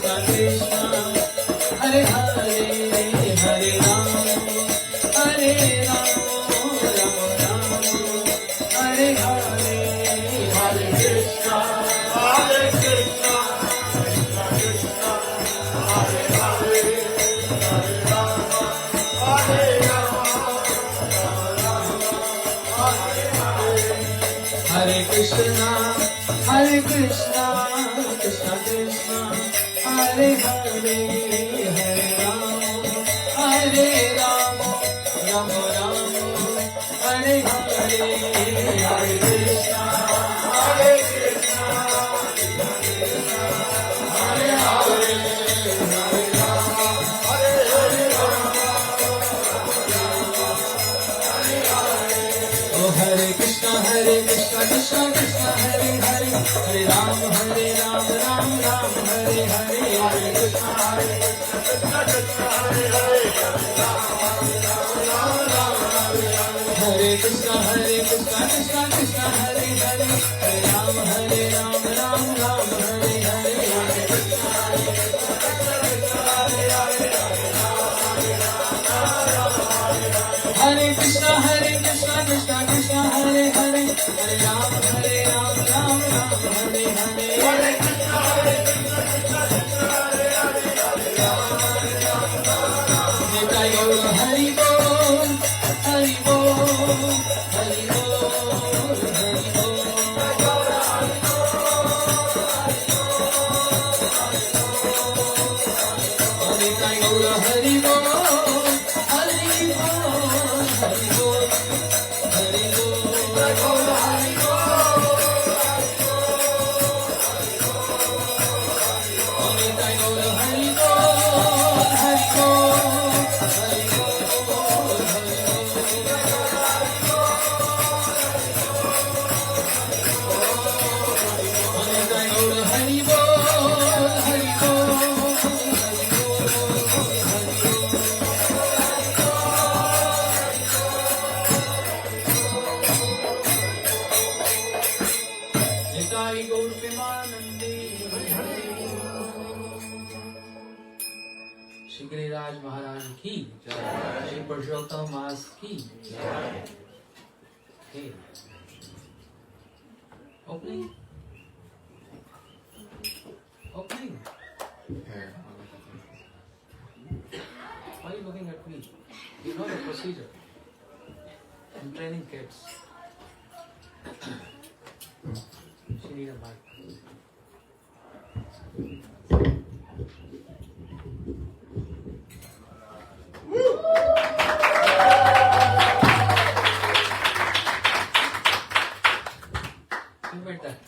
Hare Hare, Hare Rama, Hare Rama, Rama Rama, Hare Hare, Hare Krishna, Hare Krishna, Krishna Krishna, Hare Hare, Hare Rama, Hare Rama, Hare Hare, Hare Krishna, Hare Krishna, Krishna Krishna, Hare Hare, Hare Rama, Hare Rama, Rama Rama, Hare Hare, Hare Krishna, Hare Krishna, Krishna Krishna, Hare Hare, Hare Rama, Hare Rama, Oh Hare Krishna, Krishna Krishna, Hare Hare, Hare Ram, Ram Ram, Hare Hare, Hare Krishna, Krishna Krishna, Hare Hare, Hare Krishna, Krishna Krishna, Hare Hare, Hare Ram, Ram Hare Hare, Hare Krishna, Hare Krishna, Krishna Krishna, Hare Hare, Hare Ram, Ram Hare Hare, Hare Krishna, Krishna Krishna, Hare Hare, Hare Ram, Nitai Gaur Hari Bol, Hari Bol, Hari Bol, Hari Bol, Nitai Gaur Hari Bol, Hari Bol, Hari Bol, Hari Bol, Nitai Gaur Hari Bol, Nitai Gaur Hari Bol, Hari Bol, Hari Bol, Hari Nitai Gaur Hari Bol, Hari Bol, Nitai Gaur Premanande, Shri Giriraj Maharaj ki jai, Shri Purshottam Mas ki jai. Okay. Opening. Opening. Why are you looking at me? You know the procedure. I'm training kids. She need a mic. Invite that.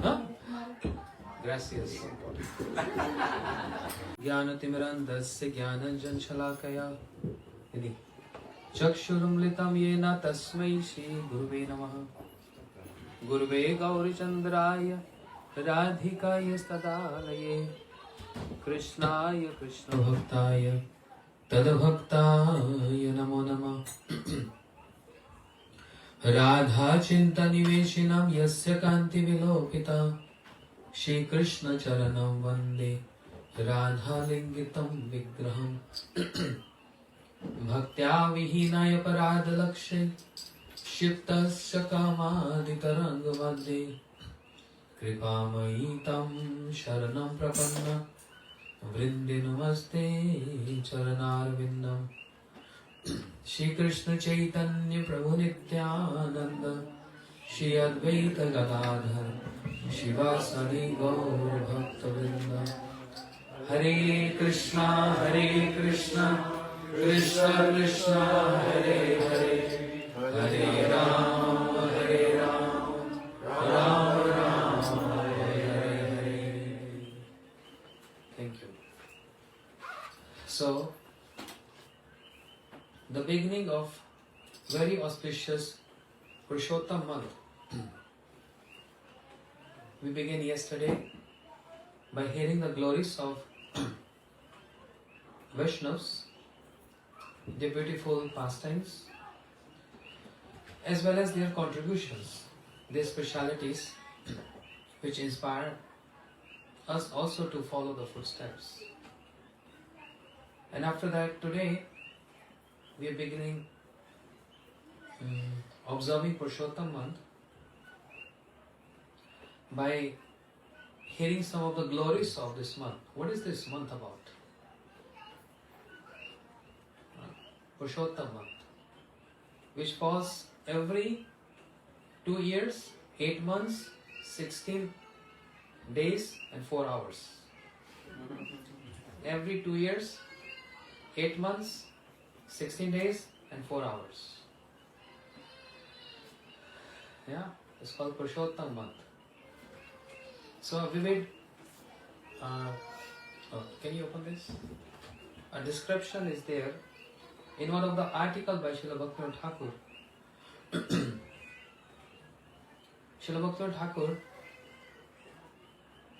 Huh? Gracias. Jnanatimirandasya jnananjan shalakaya yadi चक्षुरुन्मिलितं येन तस्मै श्री गुरुवे नमः गुरुवे गौरीचन्द्राय राधिकाय तदालये कृष्णाय कृष्णभक्ताय तद्भक्ताय नमो नमः राधाचिन्तनिवेशिनं यस्य कान्तिविलोकिता श्रीकृष्णचरणं वन्दे राधालिङ्गितं विग्रहम् भक्त्या विहीनाय पराधलक्ष्ये क्षिप्तस्य कामादितरङ्गमध्ये कृपामयी तं शरणं प्रपन्न वृन्दे नमस्ते चरणारविन्दम् श्रीकृष्ण चैतन्य प्रभु नित्यानन्द श्री अद्वैत गदाधर शिवासादि गौर भक्तवृन्द हरे Krishna Krishna Krishna Hare Hare Hare Ram Ram Ram Hare Hare. Thank you. So, the beginning of very auspicious Purshottam month. We began yesterday by hearing the glories of Vaishnavas, their beautiful pastimes, as well as their contributions, their specialities, which inspire us also to follow the footsteps. And after that, today we are beginning observing Purshottam month by hearing some of the glories of this month. What is this month about? Purshottam month, which falls every 2 years, 8 months, 16 days and 4 hours. Every 2 years, 8 months, 16 days and 4 hours. Yeah, it's called Purshottam month. So a vivid, can you open this? A description is there in one of the articles by Srila Bhaktivinoda Thakur. Srila Bhaktivinoda Thakur,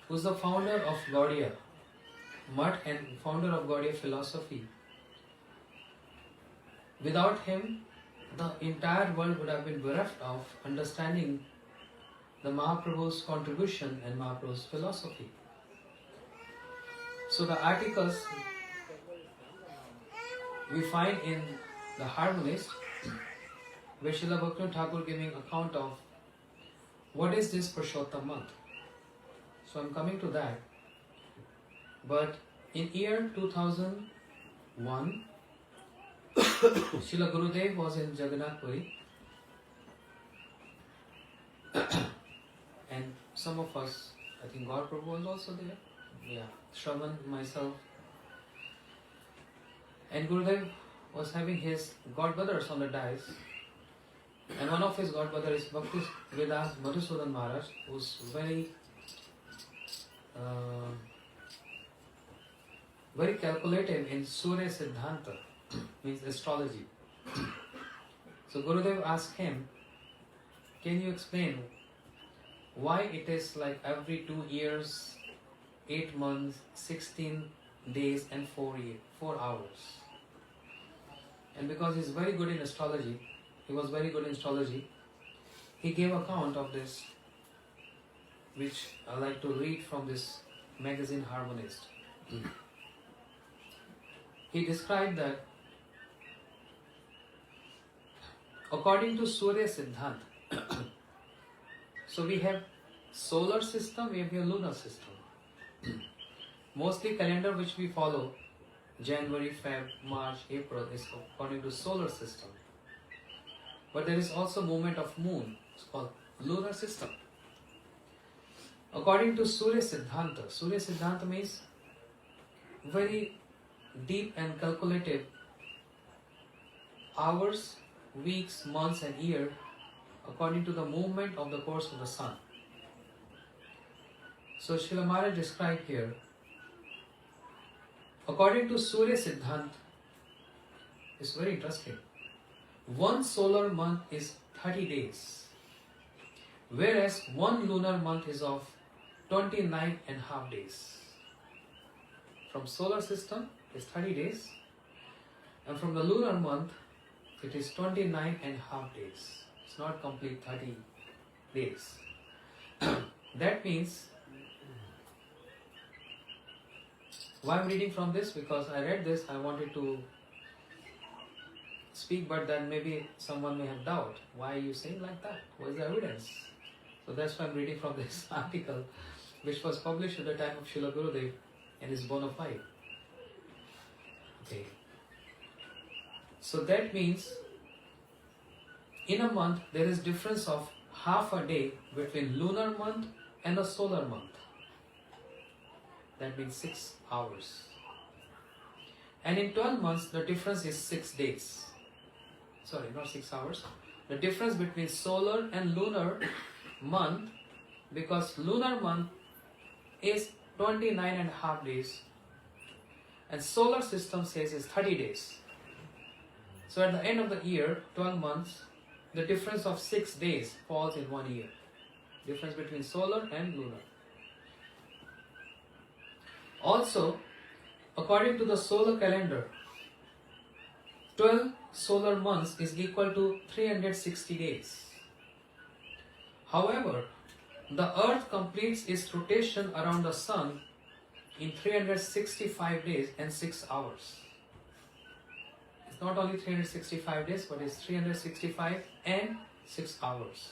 who is the founder of Gaudiya Mutt and founder of Gaudiya philosophy. Without him, the entire world would have been bereft of understanding the Mahaprabhu's contribution and Mahaprabhu's philosophy. So the articles we find in the Harmonist, where Srila Bhaktivinoda Thakur giving account of what is this Purshottam month. So I'm coming to that. But in year 2001, Srila Gurudev was in Jagannath Puri, and some of us, I think God Prabhu was also there. Yeah, Shravan, myself. And Gurudev was having his godbrothers on the dais, and one of his godbrothers is Bhakti Vedas Madhusudan Maharaj, who's very calculative in Surya Siddhanta, means astrology. So Gurudev asked him, can you explain why it is like every 2 years, 8 months, 16 days and 4 hours? And because he's very good in astrology, he gave account of this, which I like to read from this magazine Harmonist. He described that according to Surya Siddhanta, so we have solar system, we have a lunar system. Mostly calendar which we follow, January, Feb, March, April, is according to solar system. But there is also movement of moon, it's called lunar system. According to Surya Siddhanta means very deep and calculative hours, weeks, months and year according to the movement of the course of the sun. So Srila Maharaj described here, according to Surya Siddhanta, it's very interesting. One solar month is 30 days, whereas one lunar month is of 29 and half days. From solar system is 30 days, and from the lunar month it is 29 and half days. It's not complete 30 days. That means, why I'm reading from this? Because I read this, I wanted to speak, but then maybe someone may have doubt. Why are you saying like that? What is the evidence? So that's why I'm reading from this article, which was published at the time of Srila Gurudev and is bona fide. Okay. So that means in a month there is difference of half a day between lunar month and a solar month. That means 6 hours. And in 12 months the difference is 6 days. Sorry, not 6 hours. The difference between solar and lunar month, because lunar month is 29 and a half days and solar system says is 30 days. So at the end of the year, 12 months, the difference of 6 days falls in 1 year. Difference between solar and lunar. Also, according to the solar calendar, 12 solar months is equal to 360 days. However, The earth completes its rotation around the sun in 365 days and 6 hours. It's not only 365 days, but it's 365 and 6 hours.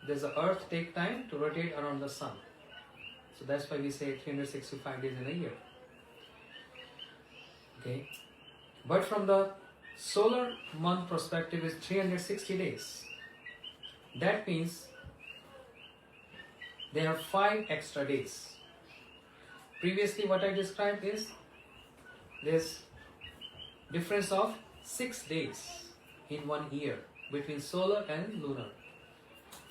Does the earth take time to rotate around the sun? So that's why we say 365 days in a year. Okay. But from the solar month perspective is 360 days. That means there are 5 extra days. Previously what I described is this difference of 6 days in 1 year between solar and lunar.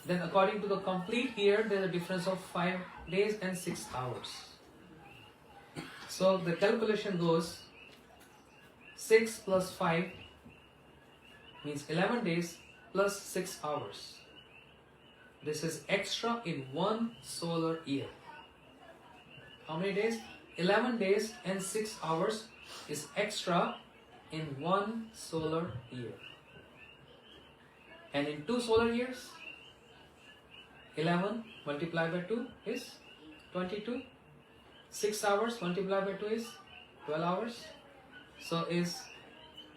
Then according to the complete year, there is a difference of 5 days and 6 hours. So the calculation goes 6 plus 5 means 11 days plus 6 hours. This is extra in 1 solar year. How many days? 11 days and 6 hours is extra in 1 solar year. And in 2 solar years, 11 multiplied by 2 is 22. 6 hours multiplied by 2 is 12 hours. So is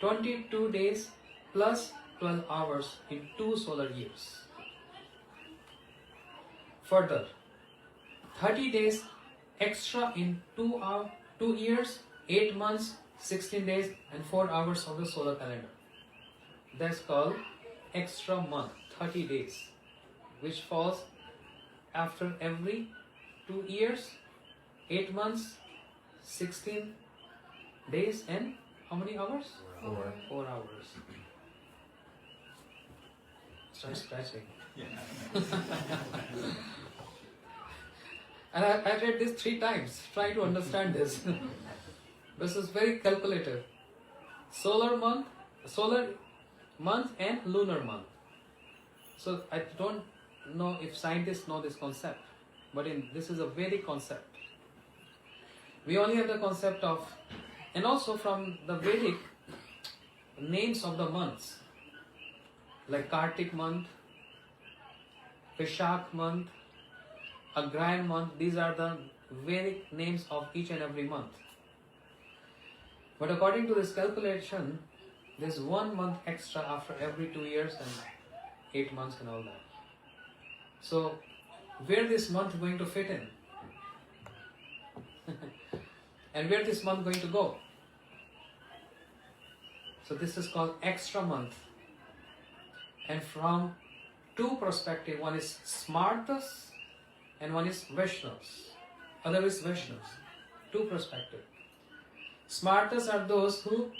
22 days plus 12 hours in 2 solar years. Further, 30 days extra in 2 years, 8 months, 16 days and 4 hours of the solar calendar. That's called extra month, 30 days, which falls after every 2 years, 8 months, 16 days and how many hours? 4. 4 hours. Start scratching. And I read this 3 times, trying to understand this. This is very calculative. Solar month and lunar month. So I don't know if scientists know this concept, but this is a Vedic concept. We only have the concept of, and also from the Vedic names of the months, like Kartik month, Vishak month, Agrayan month. These are the Vedic names of each and every month. But according to this calculation, there's 1 month extra after every 2 years and 8 months and all that. So where this month going to fit in? And where this month going to go? So this is called extra month. And from 2 perspectives, one is Smartas and one is Vaishnavas. Other is Vaishnavas. 2 perspectives. Smartas are those who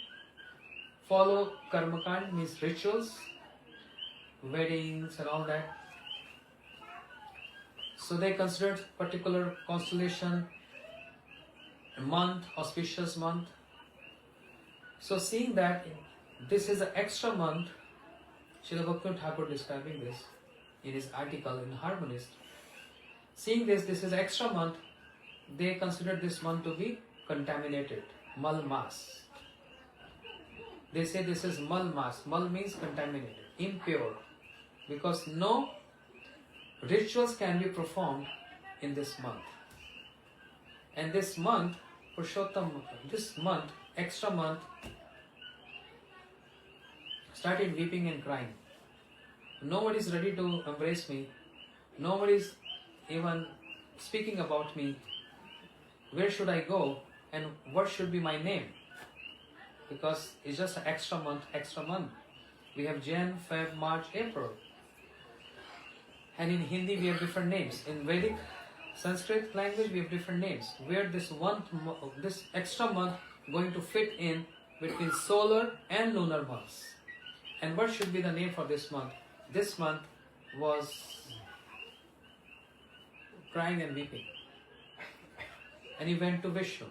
follow karmakand, means rituals, weddings and all that. So they consider particular constellation, a month, auspicious month. So seeing that this is an extra month, Srila Bhaktivinoda Thakur describing this in his article in Harmonist. Seeing this is extra month, they consider this month to be contaminated, mal mas. They say this is mal mas. Mal means contaminated, impure, because no rituals can be performed in this month. And this month, Purshottam, this month, extra month, started weeping and crying. Nobody is ready to embrace me. Nobody is even speaking about me. Where should I go and what should be my name? Because it's just an extra month, extra month. We have Jan, Feb, March, April. And in Hindi we have different names. In Vedic Sanskrit language we have different names. Where this extra month going to fit in between solar and lunar months. And what should be the name for this month? This month was crying and weeping. And he went to Vishnu.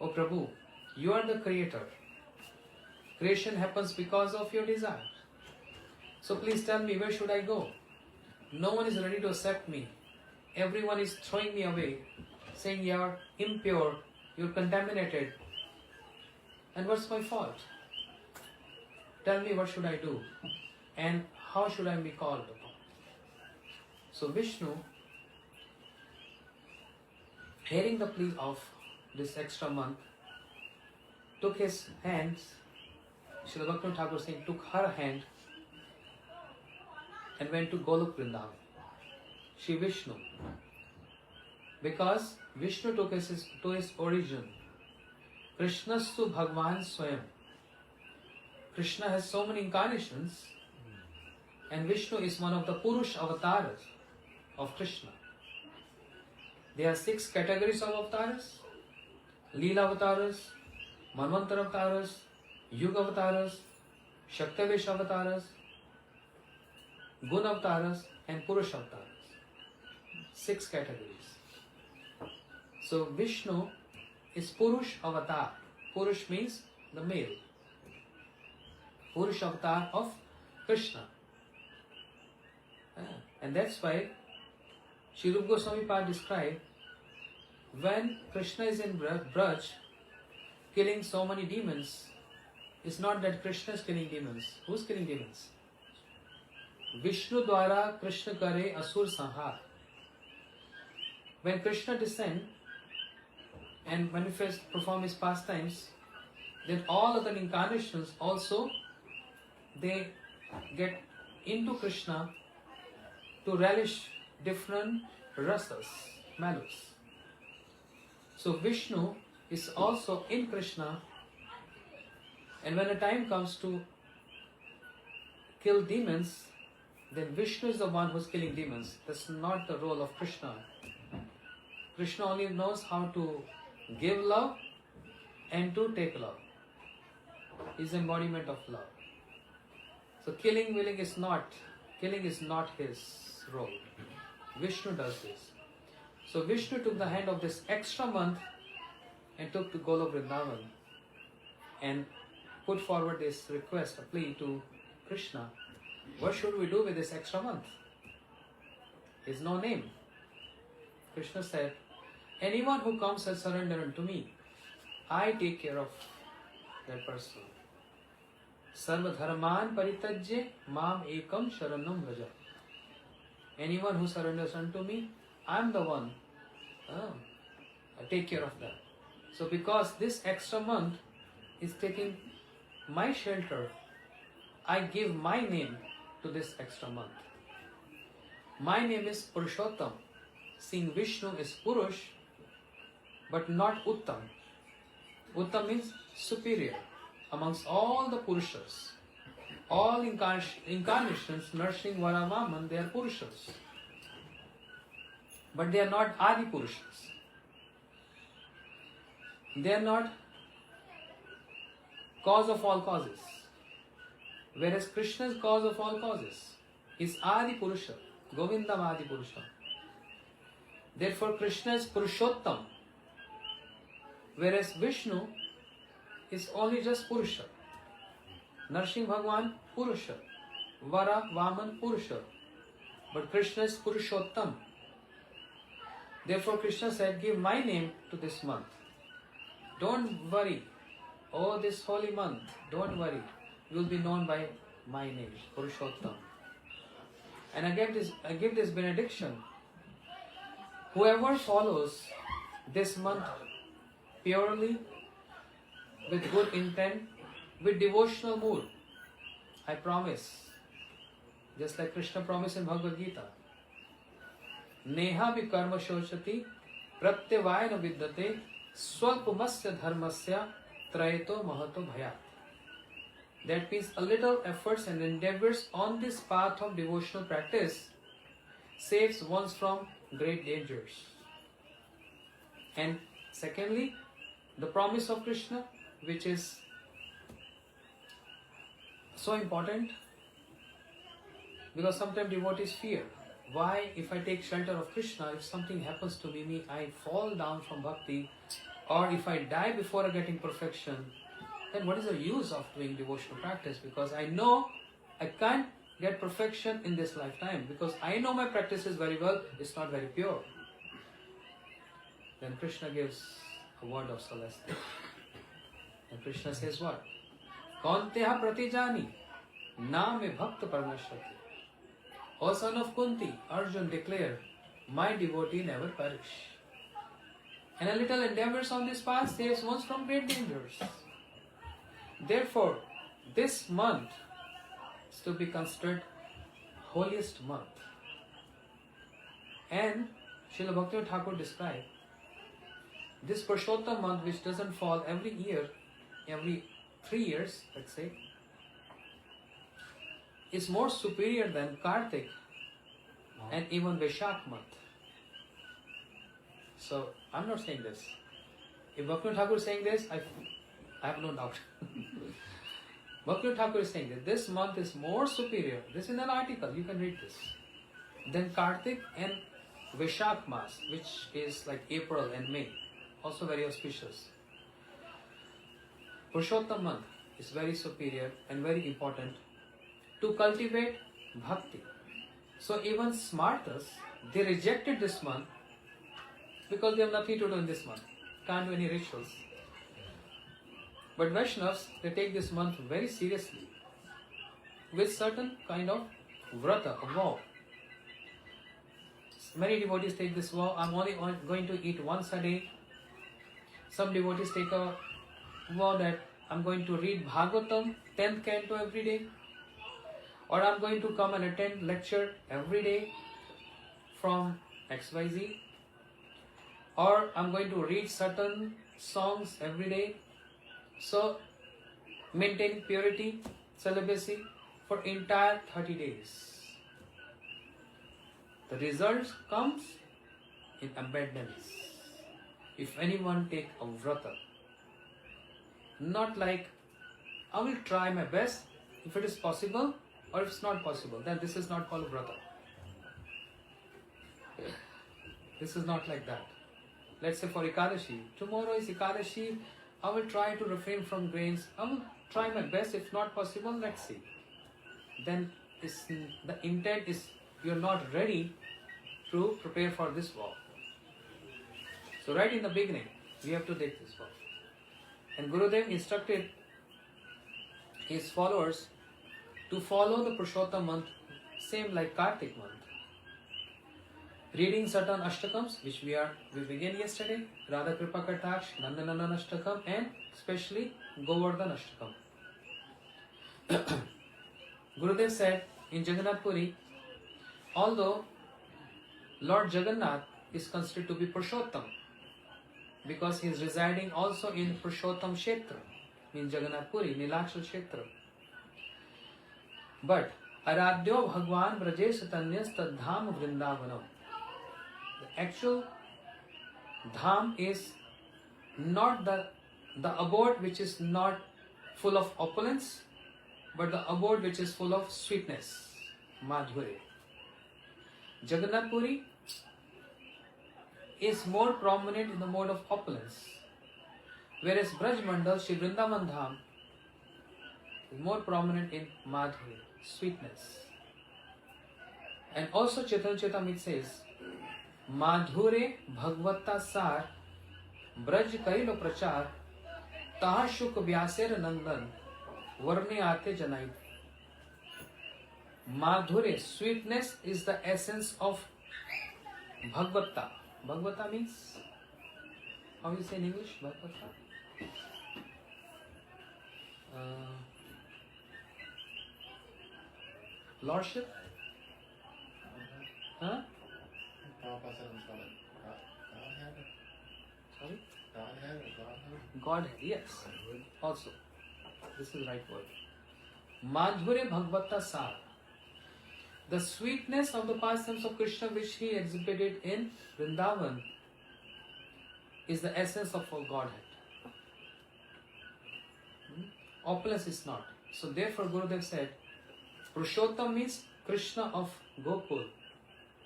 Oh Prabhu, you are the creator. Creation happens because of your desire. So please tell me, where should I go? No one is ready to accept me. Everyone is throwing me away, saying you are impure, you are contaminated. And what's my fault? Tell me, what should I do? And how should I be called upon? So Vishnu, hearing the plea of this extra month, took his hands, Srila Bhaktivinoda Thakur saying, took her hand and went to Golok Vrindavan. Shri Vishnu. Because Vishnu took us to his origin. Krishnastu Bhagwan Swayam. Krishna has so many incarnations, and Vishnu is one of the Purush avatars of Krishna. There are 6 categories of avatars: Leela avatars, Manvantar avatars, Yuga avatars, Shaktavesh avatars, Gun avatars, and Purush avatars. 6 categories. So Vishnu is Purush avatar. Purush means the male. Purush avatar of Krishna. And that's why Sri Rupa Goswami Pad described, when Krishna is in Braj killing so many demons, it's not that Krishna is killing demons. Who's killing demons? Vishnu Dwara Krishna Kare Asur Sanhar. When Krishna descends and manifests, perform his pastimes, then all other incarnations also, they get into Krishna to relish different rasas, malus. So Vishnu is also in Krishna, and when the time comes to kill demons, then Vishnu is the one who is killing demons. That's not the role of Krishna. Krishna only knows how to give love and to take love. He is the embodiment of love. So killing is not his role. Vishnu does this. So Vishnu took the hand of this extra month and took to Golok Vrindavan and put forward this request, a plea to Krishna. What should we do with this extra month? Is no name. Krishna said, anyone who comes and surrender unto me, I take care of that person. Sarva dharman paritajye mam ekam sharanam vraja. Anyone who surrenders unto me, I am the one. I take care of that. So because this extra month is taking my shelter, I give my name to this extra month. My name is Purshottam. Seeing Vishnu is Purush, but not Uttam. Uttam means superior amongst all the Purushas. All incarnations nourishing Varavaman, they are Purushas. But they are not Adi Purushas. They are not cause of all causes. Whereas Krishna is cause of all causes. He is Adi Purusha, Govindam Adi Purusha. Therefore Krishna is Purushottam. Whereas Vishnu is only just Purusha. Narsimha Bhagwan Purusha. Vara Vaman Purusha. But Krishna is Purushottam. Therefore Krishna said, give my name to this month. Don't worry. Oh, this holy month, don't worry. You will be known by my name, Purushottam. And I give this benediction. Whoever follows this month purely, with good intent, with devotional mood, I promise, just like Krishna promised in Bhagavad Gita, Neha vi karma shochati pratyavayana vidyate swalpamasya dharmasya trayeto mahato bhayat. That means a little efforts and endeavors on this path of devotional practice saves one from great dangers. And secondly, the promise of Krishna, which is so important, because sometimes devotees fear. Why, if I take shelter of Krishna, if something happens to me, I fall down from bhakti, or if I die before getting perfection, then what is the use of doing devotional practice? Because I know I can't get perfection in this lifetime, because I know my practices very well, it's not very pure. Then Krishna gives a word of solace. And Krishna says what? Kaunteya pratijani na me bhakta parnashrati. O son of Kunti, Arjun declared, my devotee never perish. And a little endeavors on this path saves one from great dangers. Therefore, this month is to be considered holiest month. And Srila Bhaktivinoda Thakur described this Purshottam month, which doesn't fall every year, every 3 years, let's say, is more superior than Kartik and even Vaishak month. So, I'm not saying this. If Bhaktivinoda Thakur is saying this, I have no doubt. Bhaktivinoda Thakur is saying that this month is more superior. This is an article, you can read this. Than Kartik and Vaishak Mas, which is like April and May. Also very auspicious. Purshottam month is very superior and very important to cultivate bhakti. So even Smartas, they rejected this month because they have nothing to do in this month. Can't do any rituals. But Vaishnavas, they take this month very seriously with certain kind of vrata, a vow. Many devotees take this vow, I'm only going to eat once a day. Some devotees take a vow that I'm going to read Bhagavatam, 10th canto every day. Or I'm going to come and attend lecture every day from XYZ. Or I'm going to read certain songs every day. So, maintaining purity, celibacy for entire 30 days. The result comes in abundance. If anyone take a vrata, not like, I will try my best if it is possible, or if it's not possible, then this is not called vrata. This is not like that. Let's say for Ekadashi, tomorrow is Ekadashi, I will try to refrain from grains, I will try my best, if not possible, let's see. Then the intent is you are not ready to prepare for this vow. So right in the beginning, we have to take this vow. And Gurudev instructed his followers to follow the Purshottam month, same like Kartik month. Reading certain ashtakams, which we began yesterday, Radha Kripa Kataksh, Nandanandan Ashtakam, and especially Govardhan Ashtakam. Gurudev said in Jagannath Puri, although Lord Jagannath is considered to be Purshottam, because he is residing also in Purshottam Kshetra, means Jagannath Puri, Nilachal Kshetra. But Aradhyo Bhagwan Brajesh Tanyas Tadham Vrindavanam. The actual dham is not the abode which is not full of opulence, but the abode which is full of sweetness, madhurya. Jagannath Puri is more prominent in the mode of opulence, whereas Braj Mandal, Shri Vrindavan Dham, is more prominent in madhurya, sweetness. And also Chaitanya Charitamrita says, Madhure Bhagavata Sar Braj Kailo Prachar Taha Shuk Vyaser Nandan Varne Ate Janai. Madhure, sweetness, is the essence of Bhagavata. Bhagavata means, how you say in English? Bhagavata? Lordship? Huh? Sorry? Godhead, yes. Also, this is the right word. Madhurya Bhagavata Sar. The sweetness of the pastimes of Krishna which he exhibited in Vrindavan is the essence of all Godhead. Opulence is not. So therefore Gurudev said, Purshottam means Krishna of Gokul.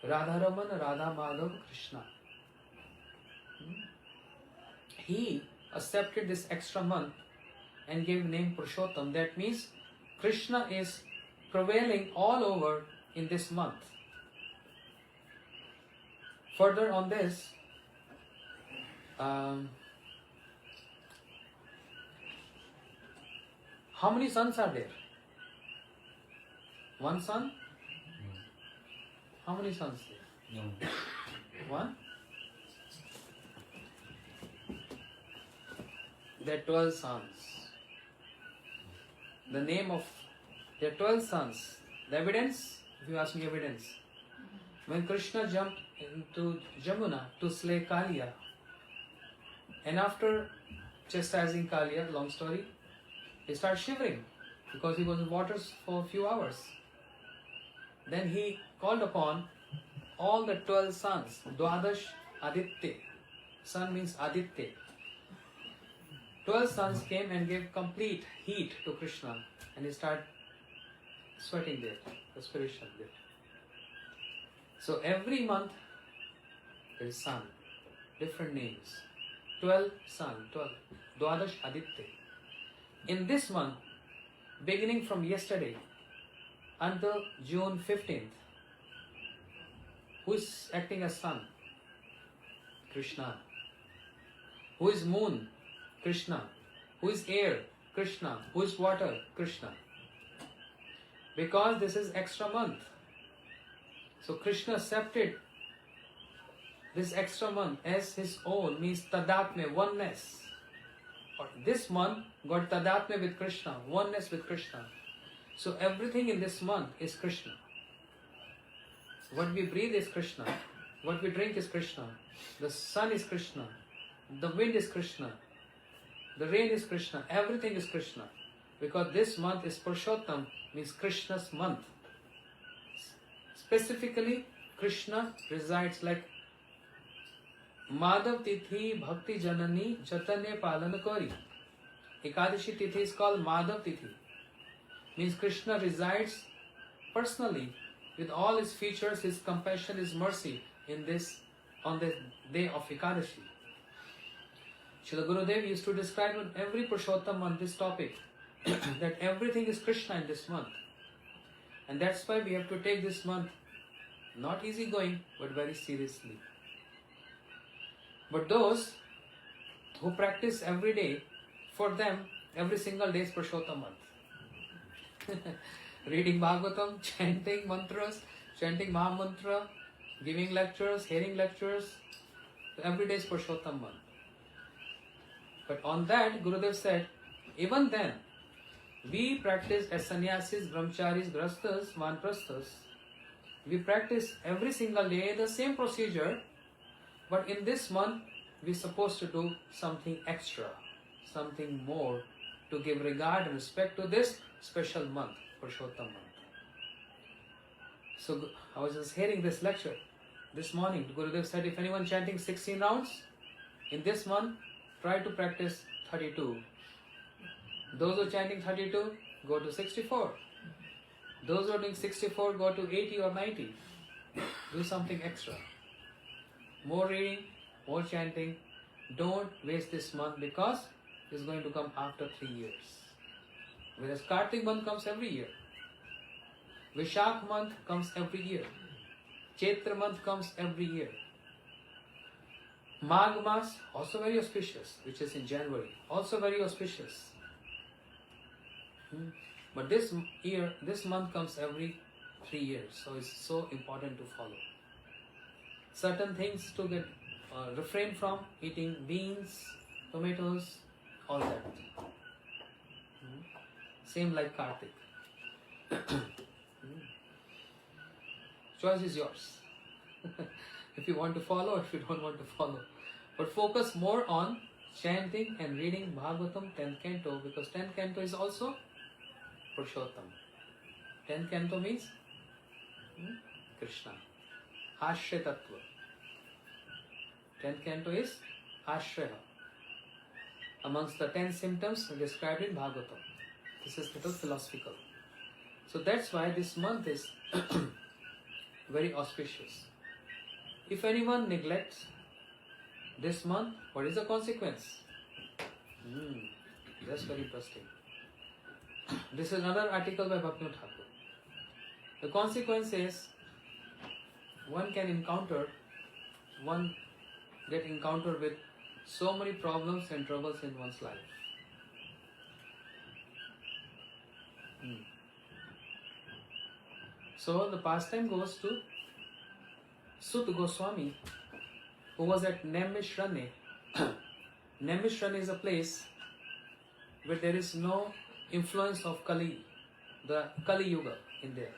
Radharaman, Radha Madhav, Krishna. He accepted this extra month and gave name Purshottam. That means Krishna is prevailing all over in this month. Further on this, how many sons are there? One son? How many sons there? No. One? There are 12 sons. The name of there are 12 sons. The evidence, if you ask me evidence, when Krishna jumped into Jamuna to slay Kaliya, and after chastising Kaliya, long story, he started shivering because he was in waters for a few hours. Then he called upon all the 12 sons, Dwadash Aditya. Sun means Aditya. 12 sons came and gave complete heat to Krishna, and he started sweating there, respiration there. So every month there is sun, different names. 12 sun, 12. Dwadash Aditya. In this month, beginning from yesterday until June 15th, who is acting as sun? Krishna. Who is moon? Krishna. Who is air? Krishna. Who is water? Krishna. Because this is extra month. So Krishna accepted this extra month as his own, means tadatme, oneness. Or this month got tadatme with Krishna, oneness with Krishna. So everything in this month is Krishna. What we breathe is Krishna. What we drink is Krishna. The sun is Krishna. The wind is Krishna. The rain is Krishna. Everything is Krishna. Because this month is Purshottam, means Krishna's month. Specifically, Krishna resides like Madhav Tithi Bhakti Janani Jatane Palana Kori. Ekadashi Tithi is called Madhav Tithi. Means Krishna resides personally with all his features, his compassion, his mercy on the day of Ekadashi. Srila Gurudev used to describe in every Purshottam on this topic that everything is Krishna in this month. And that's why we have to take this month not easygoing but very seriously. But those who practice every day, for them every single day is Purshottam month. Reading Bhagavatam, chanting mantras, chanting Mahamantra, giving lectures, hearing lectures, every day is Purshottam month. But on that, Gurudev said, even then, we practice as sannyasis, brahmacharis, grasthas, vanprasthas. We practice every single day the same procedure, but in this month, we're supposed to do something extra, something more to give regard and respect to this special month, Purshottam month. So I was just hearing this lecture this morning. Gurudev said, if anyone chanting 16 rounds, in this month, try to practice 32. Those who are chanting 32, go to 64. Those who are doing 64, go to 80 or 90. Do something extra. More reading, more chanting. Don't waste this month because it's going to come after 3 years. Whereas Kartik month comes every year. Vishak month comes every year. Chaitra month comes every year. Magh Mas, also very auspicious, which is in January, also very auspicious. But this month comes every 3 years, so it's so important to follow. Certain things to get refrain from, eating beans, tomatoes, all that. Same like Kartik. Choice is yours. If you want to follow, if you don't want to follow. But focus more on chanting and reading Bhagavatam 10th canto, because 10th canto is also Purshottam. 10th canto means Krishna. Ashray Tattva. 10th canto is Ashraya. Amongst the 10 symptoms described in Bhagavatam. This is little philosophical. So that's why this month is very auspicious. If anyone neglects this month, what is the consequence? That's very interesting. This is another article by Bhaktivinoda Thakur. The consequence is one get encountered with so many problems and troubles in one's life. So the pastime goes to Sut Goswami, who was at Naimishranye. Naimishranye is a place where there is no influence of Kali, the Kali Yuga in there.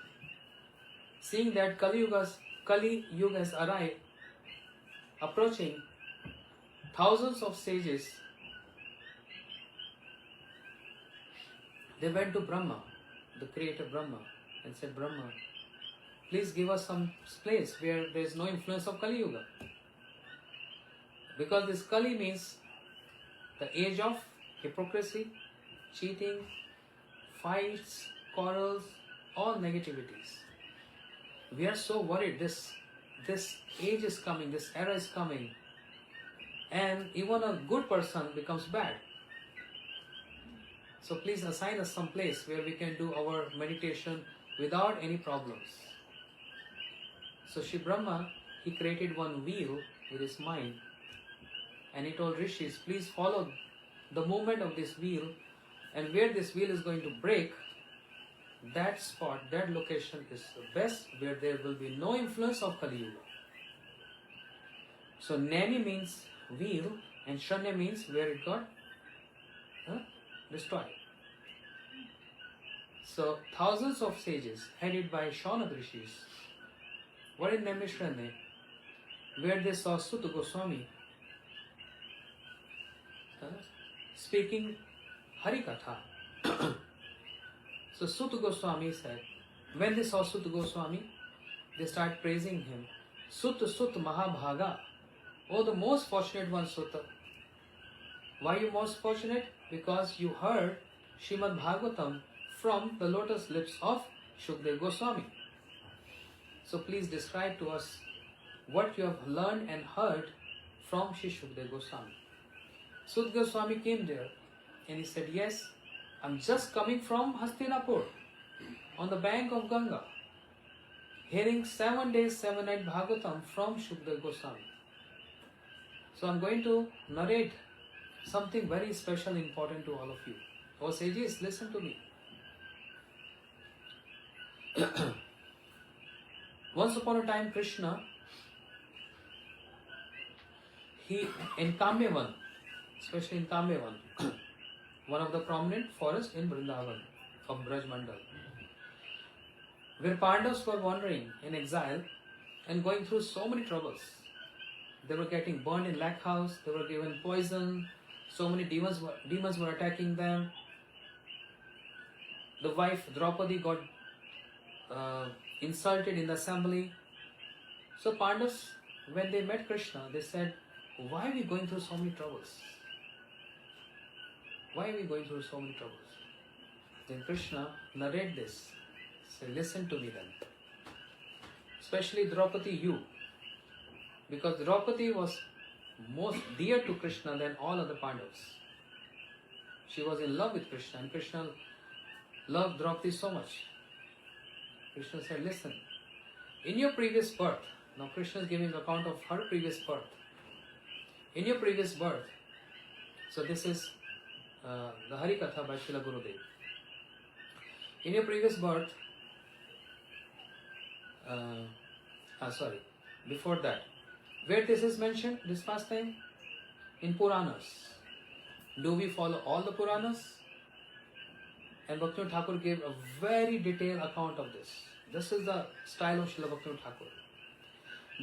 Seeing that Kali Yuga has arrived, approaching, thousands of sages, they went to Brahma, the creator Brahma, and said, Brahma, please give us some place where there is no influence of Kali Yuga. Because this Kali means the age of hypocrisy, cheating, fights, quarrels, all negativities. We are so worried this age is coming, this era is coming, and even a good person becomes bad. So please assign us some place where we can do our meditation without any problems. So Shri Brahma, he created one wheel with his mind, and he told rishis, please follow the movement of this wheel, and where this wheel is going to break, that spot, that location is the best, where there will be no influence of Kali Yuga. So Nami means wheel, and Shranya means where it got destroyed. So thousands of sages headed by Shaunad rishis were in Naimishranye, where they saw Sut Goswami speaking Harikatha. So Sut Goswami said, when they saw Sut Goswami, they started praising him. Sut Mahabhaga, oh the most fortunate one Sutta. Why you most fortunate? Because you heard Srimad Bhagavatam from the lotus lips of Shukdev Goswami. So please describe to us what you have learned and heard from Shri Shukdev Goswami. Sut Goswami came there and he said, yes, I'm just coming from Hastinapur on the bank of Ganga, hearing 7 days, 7 nights Bhagavatam from Shukdev Goswami. So I'm going to narrate something very special and important to all of you. Oh sages, listen to me. Once upon a time, Krishna, he in Kamyavan, especially in Kamyavan, one of the prominent forests in Vrindavan of Braj Mandal, where Pandavas were wandering in exile and going through so many troubles. They were getting burned in lakh house, they were given poison, so many demons were attacking them. The wife Draupadi got insulted in the assembly. So Pandavas, when they met Krishna, they said, why are we going through so many troubles? Why are we going through so many troubles? Then Krishna narrate this. Say, listen to me then. Especially Draupadi, you. Because Draupadi was most dear to Krishna than all other Pandavas. She was in love with Krishna, and Krishna loved Draupadi so much. Krishna said, listen, in your previous birth, now Krishna is giving account of her previous birth. In your previous birth, so this is the Harikatha by Srila Gurudev. In your previous birth, before that, where this is mentioned, this pastime? In Puranas. Do we follow all the Puranas? And Bhaktivinoda Thakur gave a very detailed account of this. This is the style of Srila Bhaktivinoda Thakur.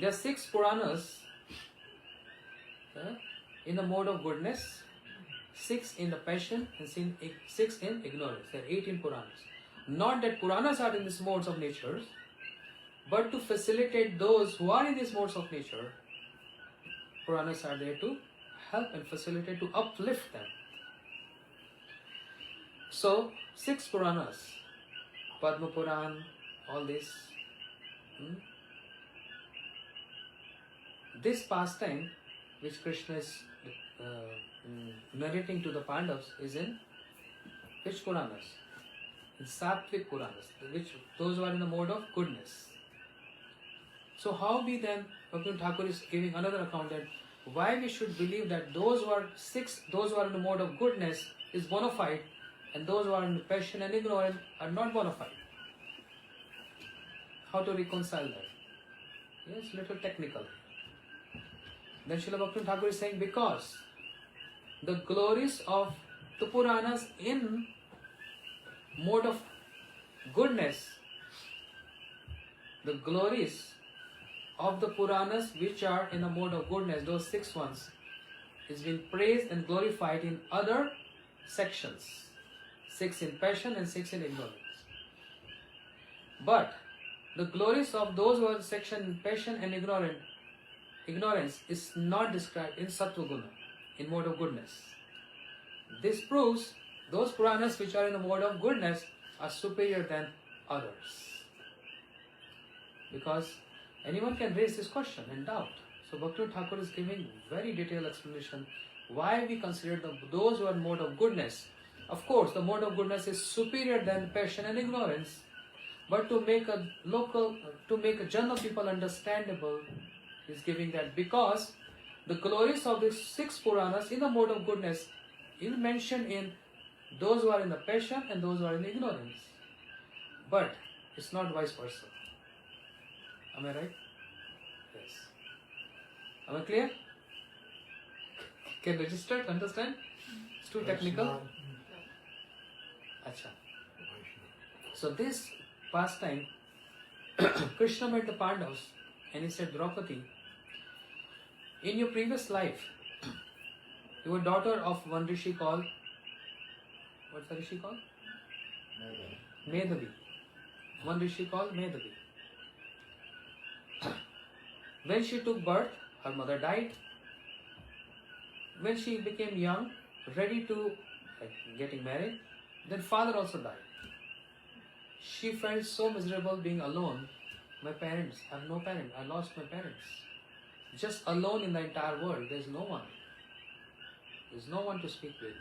There are 6 Puranas in the mode of goodness, 6 in the passion, and 6 in ignorance. There are 18 Puranas. Not that Puranas are in these modes of nature, but to facilitate those who are in these modes of nature, Puranas are there to help and facilitate, to uplift them. So, 6 Puranas, Padma Puran, all this. This pastime, which Krishna is narrating to the Pandavas, is in which Puranas? In Sattvic Puranas, those who are in the mode of goodness. So how be then, Bhaktivinoda Thakur is giving another account that why we should believe that those who are 6, those who are in the mode of goodness is bona fide, and those who are in passion and ignorance are not bona fide. How to reconcile that? Yes, little technical. Then Srila Bhakti Thakur is saying, because the glories of the Puranas in mode of goodness, the glories of the Puranas which are in a mode of goodness, those 6 ones, is being praised and glorified in other sections. 6 in passion and 6 in ignorance. But the glories of those who are in section passion and ignorance is not described in Sattva Guna, in mode of goodness. This proves those Puranas which are in the mode of goodness are superior than others. Because anyone can raise this question and doubt. So Bhakti Thakur is giving very detailed explanation why we consider those who are in mode of goodness. Of course, the mode of goodness is superior than passion and ignorance. But to make a general people understandable, he is giving that because the glories of the 6 Puranas in the mode of goodness is mentioned in those who are in the passion and those who are in ignorance. But it's not vice versa. Am I right? Yes. Am I clear? Can register? Understand? It's too technical. Acha. So this pastime, Krishna met the Pandavas and he said, Draupadi, in your previous life, you were daughter of one rishi called, what's the rishi called? Medhavi. One rishi called Medhavi. When she took birth, her mother died. When she became young, ready to getting married, then father also died. She felt so miserable being alone. My parents, I have no parent, I lost my parents. Just alone in the entire world, there's no one. There's no one to speak with.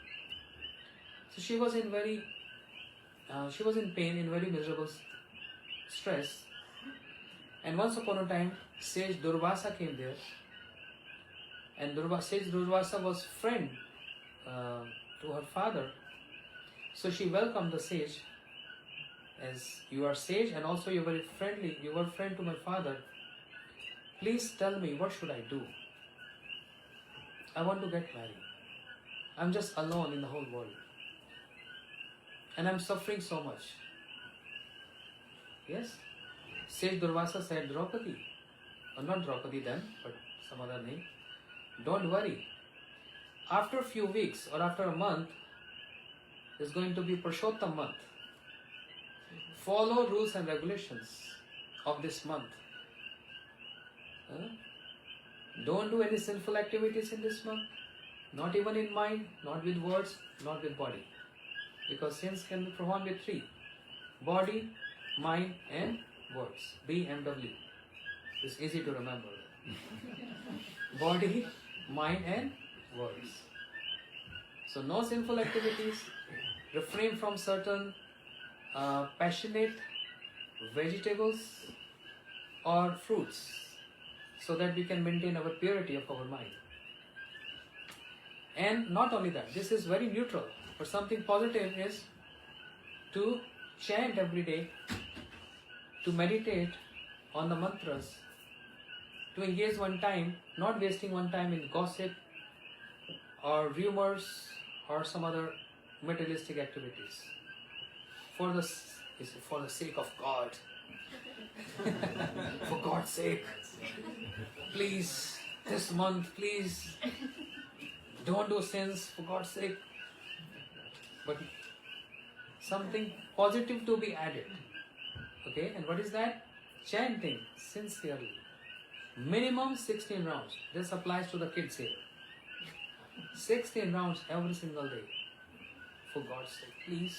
So she was in pain, in very miserable stress. And once upon a time, sage Durvasa came there. And sage Durvasa was friend to her father. So she welcomed the sage as you are sage and also you are very friendly, you were friend to my father. Please tell me, what should I do? I want to get married. I'm just alone in the whole world. And I'm suffering so much. Yes? Sage Durvasa said, Draupadi, or not Draupadi then, but some other name, don't worry. After a few weeks or after a month, there's going to be Purshottam month. Follow rules and regulations of this month. Don't do any sinful activities in this month. Not even in mind, not with words, not with body. Because sins can be performed with 3. Body, mind and words. BMW. It's easy to remember. Body, mind and words. So no sinful activities. Refrain from certain passionate vegetables or fruits so that we can maintain our purity of our mind. And not only that, this is very neutral, but something positive is to chant every day, to meditate on the mantras, to engage one time, not wasting one time in gossip or rumors or some other materialistic activities. For the sake of God. For God's sake. Please, this month, please, don't do sins, for God's sake. But something positive to be added. Okay, and what is that? Chanting sincerely. Minimum 16 rounds. This applies to the kids here. 16 rounds every single day. For God's sake, please.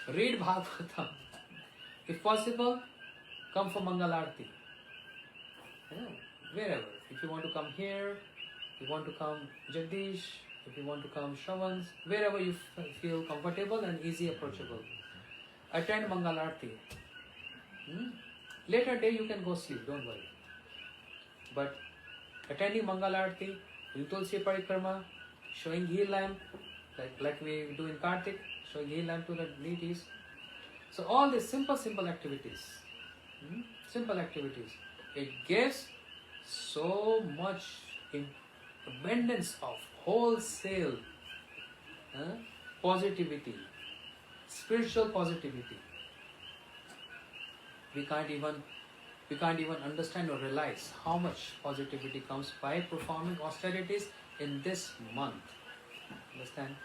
Read Bhagavatam. If possible, come for Mangalarti. Wherever. If you want to come here, if you want to come Jagdish, if you want to come Shravans, wherever you feel comfortable and easy approachable. Attend Mangalarti. Later day you can go sleep, don't worry. But attending Mangalarti, doing Tulsi Parikrama, showing ghee lamp, like we do in Kartik, showing ghee lamp to the deities. So all these simple activities Simple activities. It gives so much abundance of wholesale positivity, spiritual positivity. We can't even understand or realize how much positivity comes by performing austerities in this month. Understand?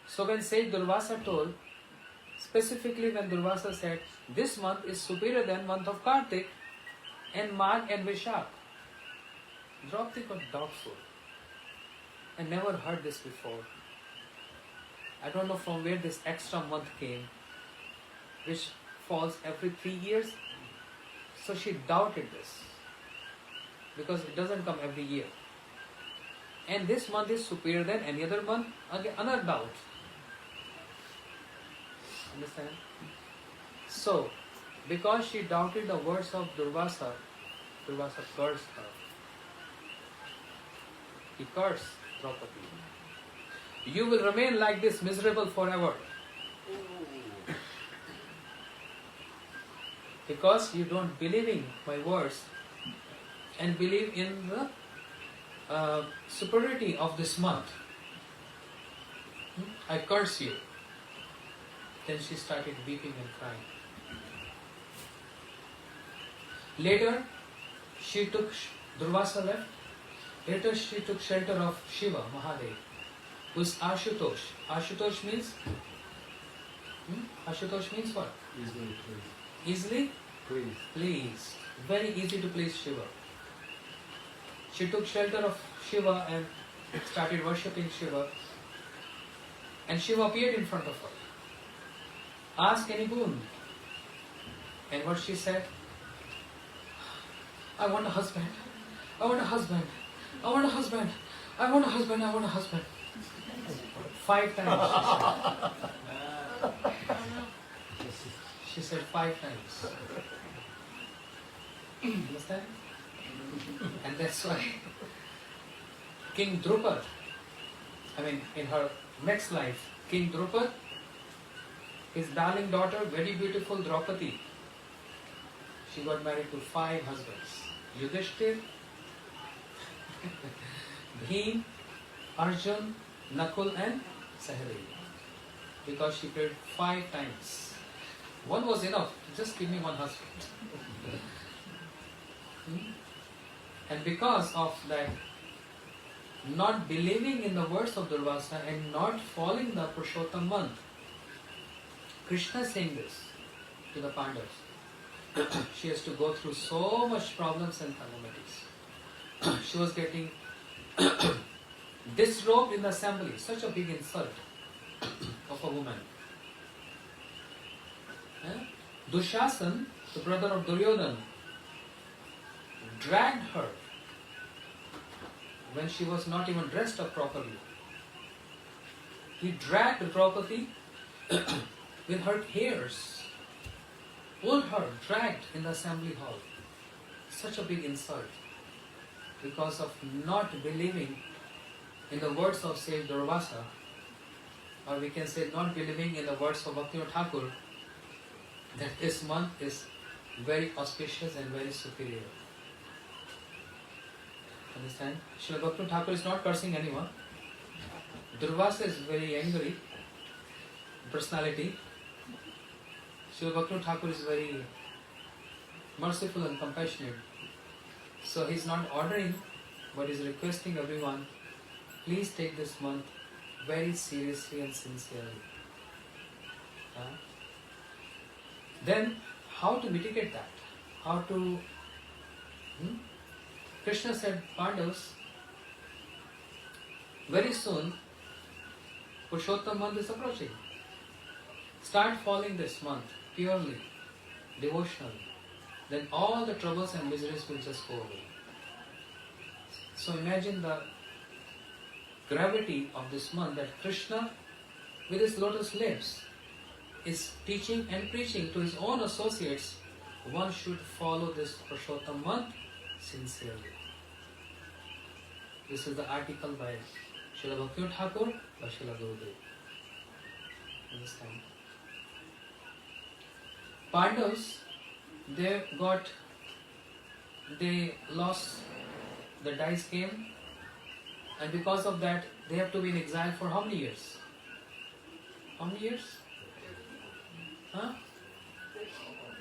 So when Sage Durvasa told, specifically when Durvasa said, this month is superior than month of Kartik and Magh and Vishak, Draupadi got doubtful. I never heard this before. I don't know from where this extra month came, which falls every 3 years. So she doubted this, because it doesn't come every year. And this month is superior than any other month. Again, another doubt. Understand? So, because she doubted the words of Durvasa, Durvasa cursed her. He cursed Draupadi. You will remain like this, miserable forever. Because you don't believe in my words and believe in the superiority of this month. I curse you. Then she started weeping and crying. Later, Durvasa left. Later she took shelter of Shiva, Mahadev, who is Ashutosh. Ashutosh means? Ashutosh means what? Easily pleased. Very easy to please Shiva. She took shelter of Shiva and started worshipping Shiva. And Shiva appeared in front of her. Ask any boon. And what she said? I want a husband. I want a husband. I want a husband. I want a husband. I want a husband. 5 times she said 5 times. Understand? And that's why King Drupad, in her next life, King Drupad, his darling daughter, very beautiful Draupadi, she got married to 5 husbands. Yudhishthir, Bhim, Arjun, Nakul and Sahadev. Because she prayed 5 times. One was enough. Just give me one husband. And because of that, not believing in the words of Durvasa and not following the Purshottam month, Krishna saying this to the Pandavas. She has to go through so much problems and calamities. She was getting disrobed in the assembly. Such a big insult of a woman. Dushasan, the brother of Duryodhana, dragged her when she was not even dressed up properly. He dragged Draupadi with her hairs, pulled her, dragged in the assembly hall. Such a big insult because of not believing in the words of Sage Durvasa, or we can say not believing in the words of Bhaktivinoda Thakur, that this month is very auspicious and very superior. Understand? Srila Bhaktivinoda Thakur is not cursing anyone. Durvasa is very angry personality. Srila Bhaktivinoda Thakur is very merciful and compassionate. So he is not ordering, but is requesting everyone, please take this month very seriously and sincerely. Then, how to mitigate that? How to... Krishna said, Pandavas, very soon, Purshottam month is approaching. Start following this month purely, devotionally. Then all the troubles and miseries will just go away. So imagine the gravity of this month, that Krishna, with his lotus lips, is teaching and preaching to his own associates, one should follow this Purshottam month sincerely. This is the article by Srila Bhaktivinoda Thakur by Srila Gurudev. Understand? Pandavas they lost the dice game, and because of that they have to be in exile for how many years? How many years? Huh?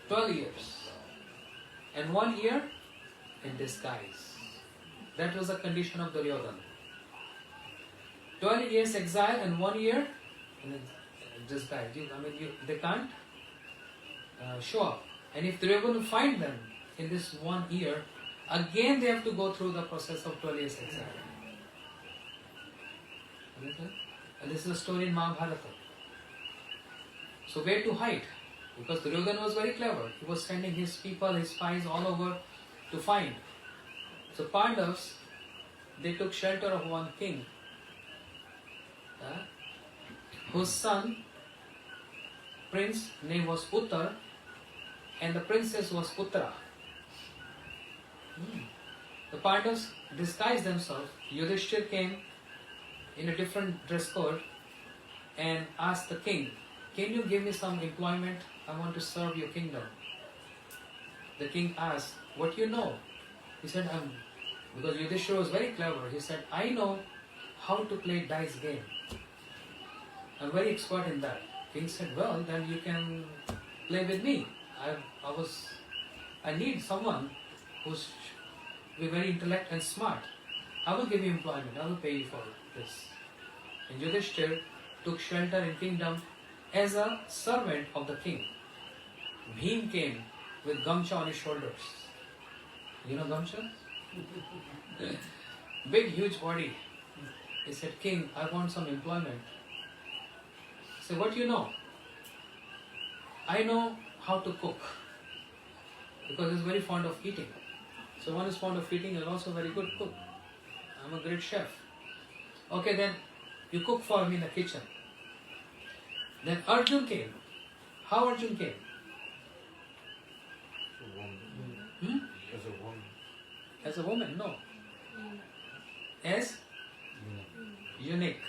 12 years. And 1 year in disguise. That was the condition of Duryodhana. 12 years exile and 1 year in disguise. They can't show up. And if they're going to find them in this 1 year, again they have to go through the process of 12 years exile. Understand? And this is a story in Mahabharata. So where to hide? Because Duryodhana was very clever. He was sending his people, his spies all over to find. So Pandavas, they took shelter of one king, whose son, prince, name was Uttar, and the princess was Uttara. The Pandavas disguised themselves. Yudhishthir came in a different dress code and asked the king, "Can you give me some employment? I want to serve your kingdom." The king asked, "What you know?" He said, because Yudhishthira was very clever, he said, "I know how to play dice game. I'm very expert in that." King said, "Well, then you can play with me. I need someone who's very intellect and smart. I will give you employment. I will pay you for this." And Yudhishthira took shelter in kingdom as a servant of the king. Bhim came with gamcha on his shoulders. You know gamcha? Big, huge body. He said, "King, I want some employment." He said, "What do you know?" "I know how to cook." Because he's very fond of eating. So one is fond of eating and also a very good cook. I'm a great chef. "Okay, then you cook for me in the kitchen." Then Arjun came. How Arjun came? As a woman. As a woman? No. As eunuch.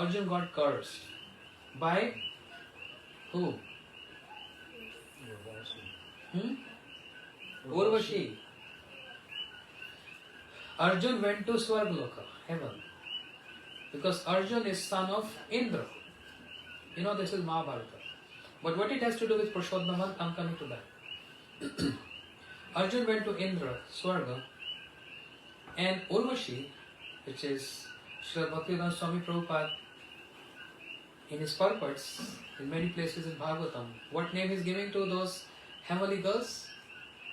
Arjun got cursed. By who? Urvashi. Arjun went to Swargaloka, heaven. Because Arjun is son of Indra. You know, this is Mahabharata. But what it has to do with Purshottam, I'm coming to that. Arjun went to Indra, Swarga, and Urvashi, which is Srila Bhaktivedanta Swami Prabhupada, in his purports, in many places in Bhagavatam, what name is giving to those heavenly girls?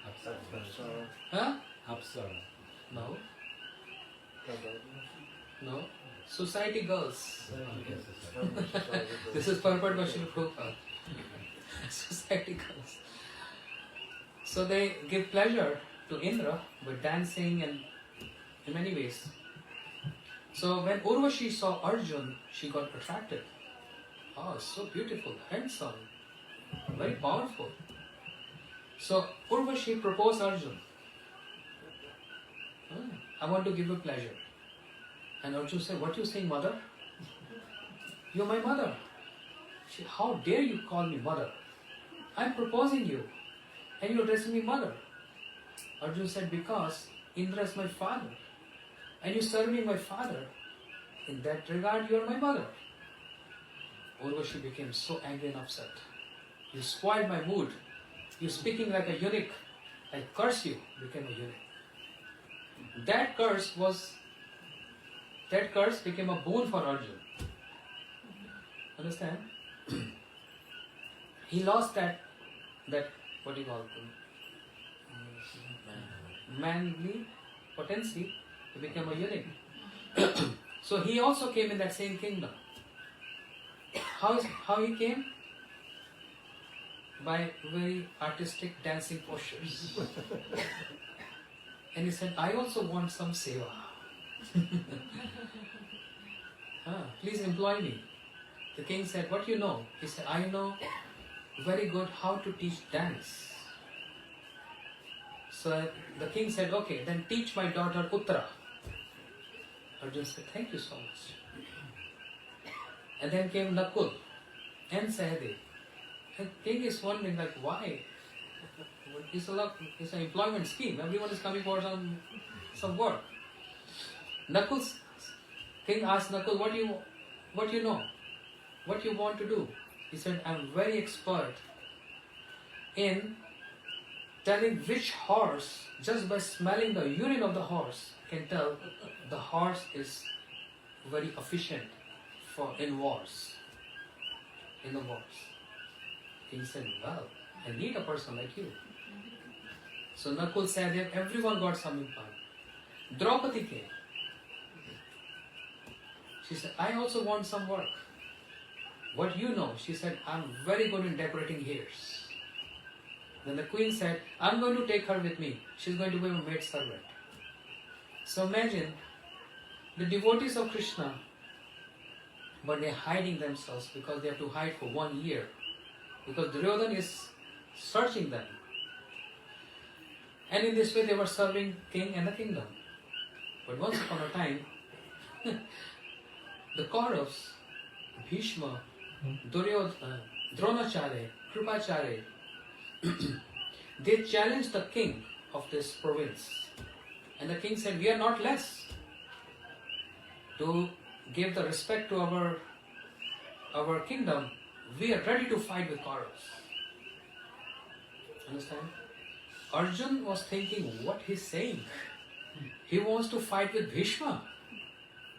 Apsara. Huh? Apsara. No. No. Society girls. This is purport by Srila Prabhupada. Society girls. So they give pleasure to Indra with dancing and in many ways. So when Urvashi saw Arjun, she got attracted. Oh, so beautiful, handsome, very powerful. So Urvashi proposed Arjun. "I want to give you pleasure." And Arjun said, "What you saying, mother? You're my mother." She, "How dare you call me mother? I'm proposing you and you're addressing me mother." Arjun said, "Because Indra is my father and you're serving my father. In that regard, you're my mother." Urvashi became so angry and upset. "You spoiled my mood. You're speaking like a eunuch. I curse you," became a eunuch. That curse became a boon for Arjun. Understand? He lost that what do you call it? Manly potency. He became a eunuch. So he also came in that same kingdom. How he came? By very artistic dancing postures. And he said, "I also want some seva. Please employ me." The king said, "What you know?" He said, "I know very good how to teach dance." So the king said, "Okay, then teach my daughter Uttara." Arjun said, "Thank you so much." And then came Nakul and Sahadev. And king is wondering, like, why? It's an employment scheme. Everyone is coming for some work. King asked Nakul, what you know? What you want to do? He said, I'm very expert in telling which horse, just by smelling the urine of the horse, can tell the horse is very efficient in wars. In the wars. King said, well, I need a person like you. So Nakul said, everyone got some implant. Draupadi came. She said, I also want some work. What you know? She said, I'm very good in decorating hairs. Then the queen said, I'm going to take her with me. She's going to be my maid servant. So imagine the devotees of Krishna, but they're hiding themselves because they have to hide for 1 year. Because Duryodhana is searching them. And in this way they were serving king and the kingdom. But once upon a time, the Kauravas, Bhishma, Duryodhana, Dronacharya, Kripacharya, they challenged the king of this province. And the king said, we are not less. To give the respect to our kingdom, we are ready to fight with Kauravas. Understand? Arjun was thinking what he's saying. He wants to fight with Bhishma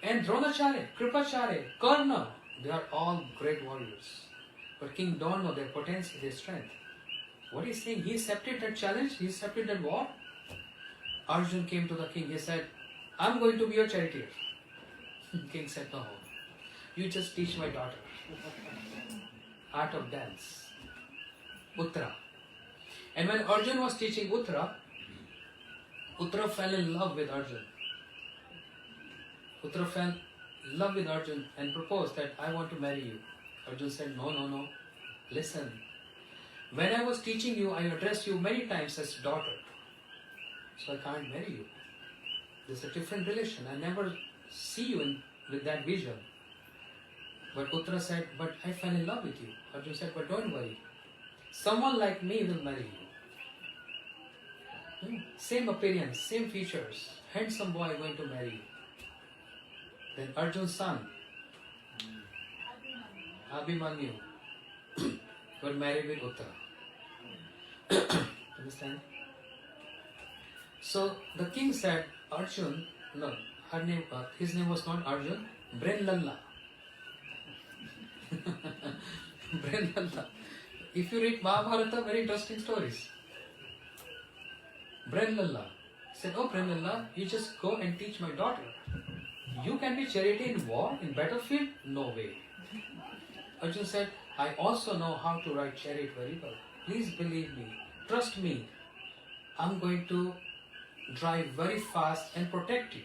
and Dronacharya, Kripacharya, Karna. They are all great warriors. But king don't know their potency, their strength. What he's saying, he accepted that challenge, he accepted that war. Arjun came to the king, he said, I'm going to be your charioteer. King said, no, you just teach my daughter art of dance, Uttara. And when Arjun was teaching Uttara, Uttara fell in love with Arjun. Uttara fell in love with Arjun and proposed that I want to marry you. Arjun said, no, listen. When I was teaching you, I addressed you many times as daughter. So I can't marry you. There's a different relation. I never see you with that vision. But Uttara said, but I fell in love with you. Arjun said, but don't worry. Someone like me will marry you. Same appearance, same features. Handsome boy going to marry you. Then Arjun's son, Abhimanyu, got married with Uttara. Understand? So the king said, Arjun, no, his name was not Arjun, Brenlalla. Brenlalla. If you read Mahabharata, very interesting stories. Brenlalla said, oh Brenlalla, you just go and teach my daughter. You can be charioteer in war, in battlefield? No way. Arjun said, I also know how to ride chariot very well. Please believe me. Trust me. I'm going to drive very fast and protect you.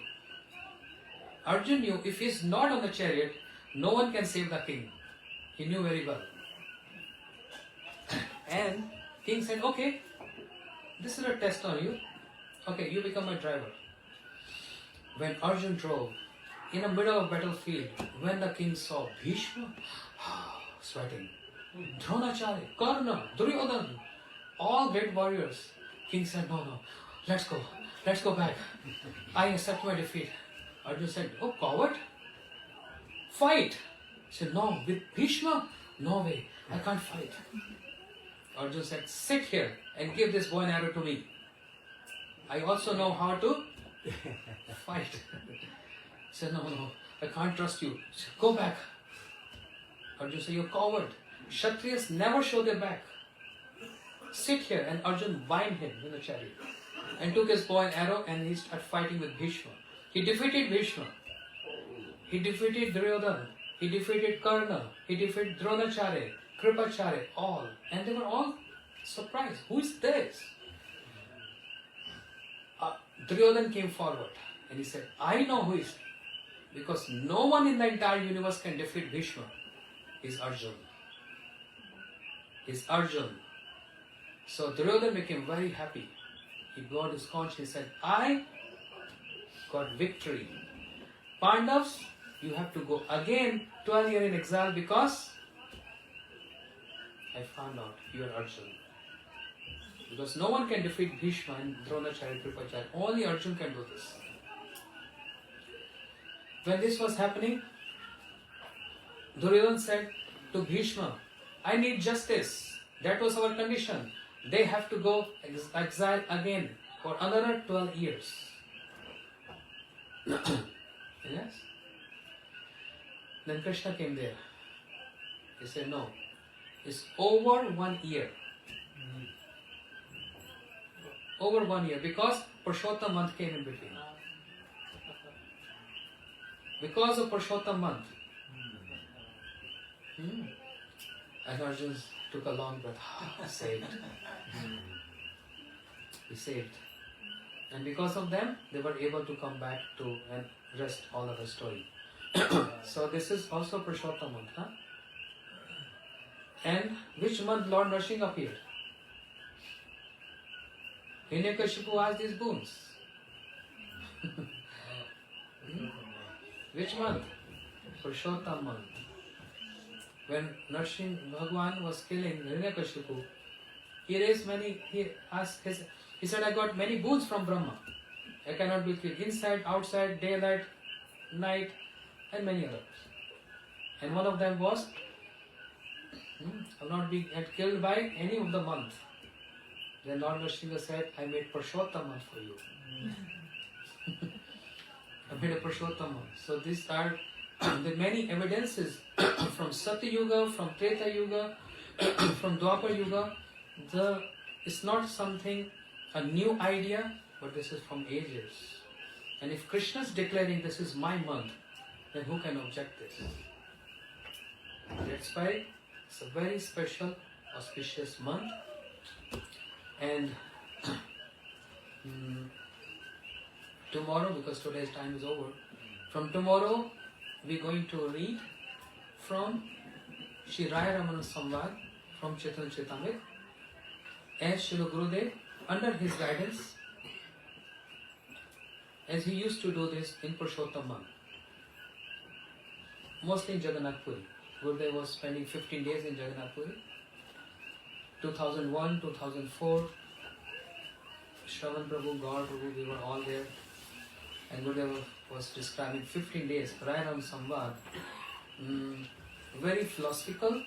Arjun knew if he's not on the chariot, no one can save the king. He knew very well. And king said, okay, this is a test on you. Okay, you become my driver. When Arjun drove, in the middle of battlefield, when the king saw Bhishma, sweating, Dronacharya, Karna, Duryodhana, all great warriors, king said, no, let's go back. I accept my defeat. Arjun said, oh coward, fight. He said, no, with Bhishma, no way, I can't fight. Arjun said, sit here and give this bow and arrow to me. I also know how to fight. He said, no, I can't trust you. He said, go back. Arjun said, you're coward. Kshatriyas never show their back. Sit here. And Arjun bind him in the chariot and took his bow and arrow and he started fighting with Bhishma. He defeated Bhishma. He defeated Duryodhana. He defeated Karna. He defeated Dronacharya, Kripacharya, all. And they were all surprised. Who is this? Duryodhana came forward and he said, I know who is he. Because no one in the entire universe can defeat Bhishma. Is Arjun. Is Arjun. So Duryodhana became very happy. He blew out his conch and said, I got victory. Pandavas, you have to go again 12 years in exile because I found out you are Arjun. Because no one can defeat Bhishma and Dronacharya, Kripacharya. Only Arjun can do this. When this was happening, Duryodhana said to Bhishma, I need justice. That was our condition. They have to go exile again for another 12 years. Yes? Then Krishna came there. He said, no, it's over 1 year. Over 1 year, because Purshottam month came in between. Because of Purshottam month. And Arjun took a long breath. Saved. He saved. And because of them, they were able to come back to and rest all of the story. So this is also Purshottam month. Huh? And which month Lord Nrsimha appeared? Hiranyakashipu asked these boons. Which month? Purshottam month. When Nrsimha Bhagwan was killing Hiranyakashipu, he said, I got many boons from Brahma. I cannot be killed inside, outside, daylight, night, and many others. And one of them was, I will not be killed by any of the month. Then Lord Nrsimha said, I made Purshottam month for you. I made a Purshottam month. So these are the many evidences from Satya Yuga, from Treta Yuga, from Dwapar Yuga. It's not something, a new idea, but this is from ages. And if Krishna is declaring this is my month, then who can object this? That's why it's a very special, auspicious month. And tomorrow, because today's time is over, from tomorrow we're going to read from Shri Raya Ramana Samvad from Chaitanya Charitamrita as Srila Gurudev, under his guidance, as he used to do this in Purshottam month, mostly in Jagannath Puri. Gurudev was spending 15 days in Jagannath Puri. 2001, 2004, Shravan Prabhu, Gaur Prabhu, we were all there. And Gurudev was describing 15 days, Raya Samvad, very philosophical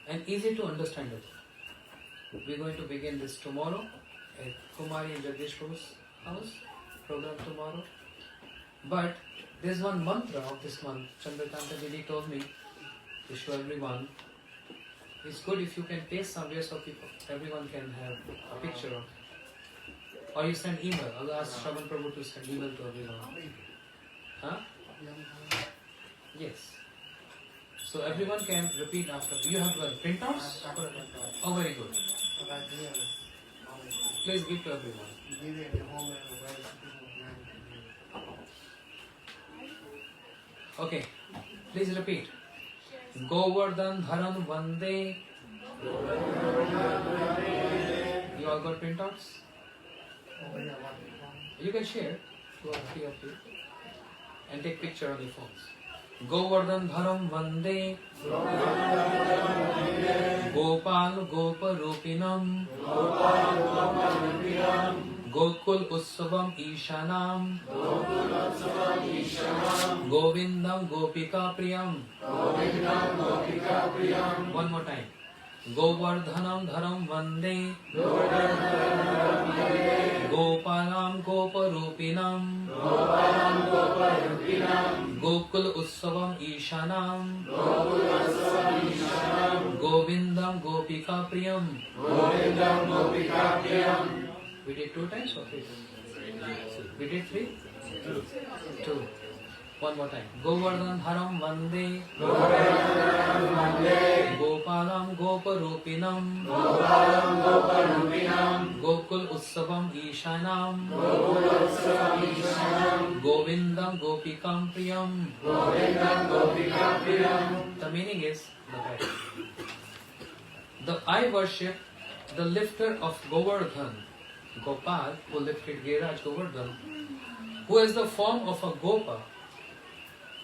and easy to understand it. We're going to begin this tomorrow at Kumari and Jagdish Prabhu's house, program tomorrow. But there's one mantra of this month. Chandrakanta Didi told me to show everyone. It's good if you can paste somewhere so people, everyone can have a picture of it. Or you send email. I'll ask Shravan Prabhu to send email to everyone. Huh? Yes. So everyone can repeat after. You have printouts? Oh, very good. Please give to everyone. Okay. Please repeat. Govardhan Dharam Vande. You all got printouts? You can share. 2 or 3 of you. And take picture on your phones. Govardhan Dharam Vande. Gopal Gopa Rupinam. Gokul Utsavam Ishanam. Govindam Gopika Priyam. One more time. Govardhanam Dharam Vande. Gopalam Gopa Rupinam. Gokul Utsavam Ishanam. Govindam Gopika Priyam. We did 2 times or 3 times? We did 3? 2. One more time. Govardhan Dharam Vande. Gopalam Gopa Rupinam. Gokul Utsavam Ishanam. Govindam Gopikam Priyam. The meaning is the title. I worship the lifter of Govardhan, Gopal, who lifted Giraj Govardhan, who has the form of a Gopa,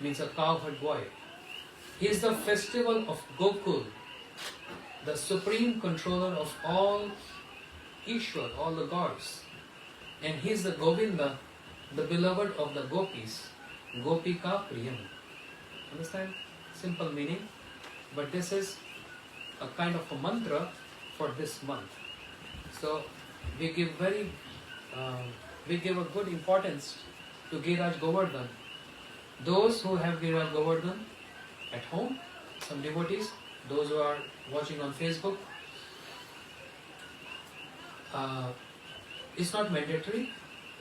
means a cowherd boy. He is the festival of Gokul, the supreme controller of all Ishwar, all the gods. And he is the Govinda, the beloved of the gopis. Gopika Priyam. Understand? Simple meaning. But this is a kind of a mantra for this month. So we give a good importance to Giraj Govardhan. Those who have Giraj Govardhan at home, some devotees, those who are watching on Facebook, it's not mandatory,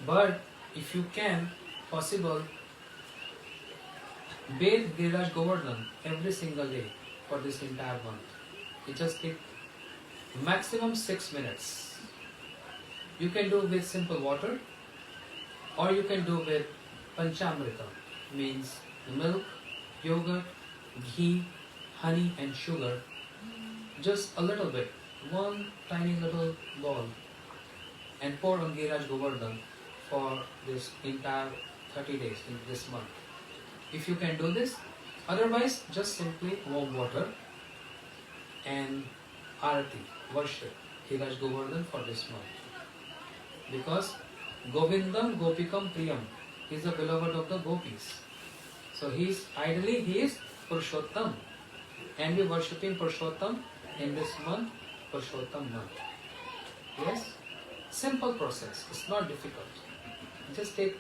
but if you can, possible, bathe Giraj Govardhan every single day for this entire month. It just takes maximum 6 minutes. You can do with simple water, or you can do with Panchamrita, means milk, yogurt, ghee, honey and sugar. Just a little bit, one tiny little ball, and pour on Giraj Govardhan for this entire 30 days in this month. If you can do this, otherwise just simply warm water and arati, worship Giraj Govardhan for this month. Because Govindam Gopikam Priyam, he is the beloved of the gopis. So he is Purshottam, and we are worshipping Purshottam in this month, Purshottam month. Yes? Simple process, it's not difficult. Just take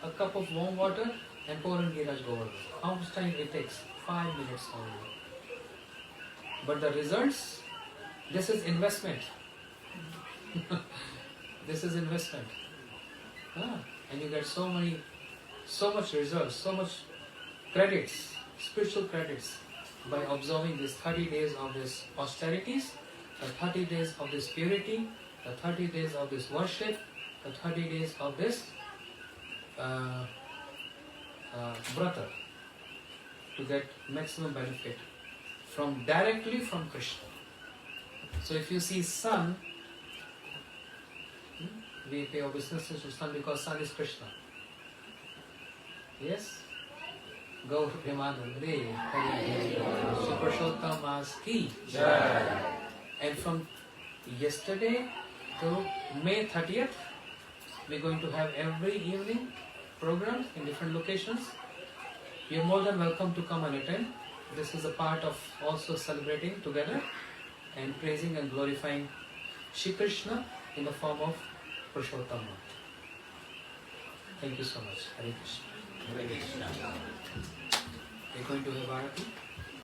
a cup of warm water and pour in Giraj Govardhan. How much time it takes? 5 minutes only. But the results, this is investment. This is investment. And you get so much results, so much credits, spiritual credits by observing these 30 days of this austerities, the 30 days of this purity, the 30 days of this worship, the 30 days of this brata, to get maximum benefit directly from Krishna. So if you see sun, we pay obeisances to sun because sun is Krishna. Yes? Gaur Premanande, Shri Purshottam Mas ki Jai. And from yesterday to May 30th, we're going to have every evening programs in different locations. You're more than welcome to come and attend. This is a part of also celebrating together and praising and glorifying Shri Krishna in the form of Purshottam. Thank you so much. Hare Krishna. Hare Krishna. We're going to have Arati.